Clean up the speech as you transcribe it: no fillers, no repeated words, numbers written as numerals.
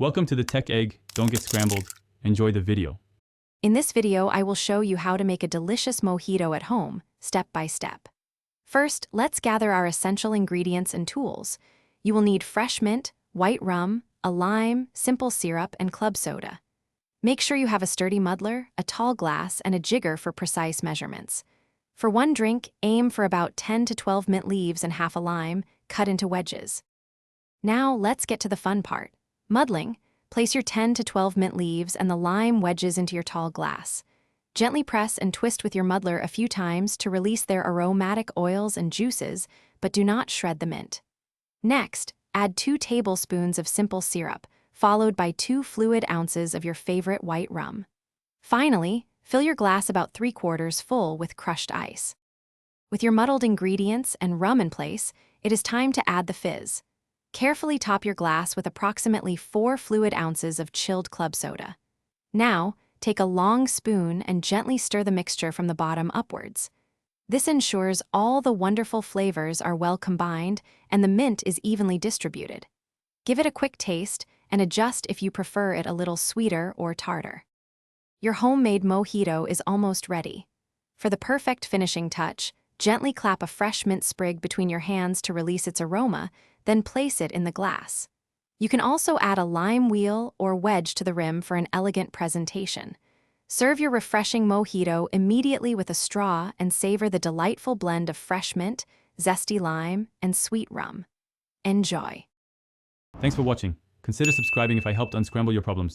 Welcome to the Tech Egg. Don't get scrambled. Enjoy the video. In this video, I will show you how to make a delicious mojito at home, step by step. First, let's gather our essential ingredients and tools. You will need fresh mint, white rum, a lime, simple syrup, and club soda. Make sure you have a sturdy muddler, a tall glass, and a jigger for precise measurements. For one drink, aim for about 10 to 12 mint leaves and half a lime, cut into wedges. Now, let's get to the fun part. Muddling. Place your 10 to 12 mint leaves and the lime wedges into your tall glass. Gently press and twist with your muddler a few times to release their aromatic oils and juices, but do not shred the mint. Next, add 2 tablespoons of simple syrup, followed by 2 fluid ounces of your favorite white rum. Finally, fill your glass about 3/4 full with crushed ice. With your muddled ingredients and rum in place, it is time to add the fizz. Carefully top your glass with approximately 4 fluid ounces of chilled club soda. Now, take a long spoon and gently stir the mixture from the bottom upwards. This ensures all the wonderful flavors are well combined and the mint is evenly distributed. Give it a quick taste and adjust if you prefer it a little sweeter or tartar. Your homemade mojito is almost ready. For the perfect finishing touch, gently clap a fresh mint sprig between your hands to release its aroma, then place it in the glass. You can also add a lime wheel or wedge to the rim for an elegant presentation. Serve your refreshing mojito immediately with a straw and savor the delightful blend of fresh mint, zesty lime, and sweet rum. Enjoy. Thanks for watching. Consider subscribing if I helped unscramble your problems.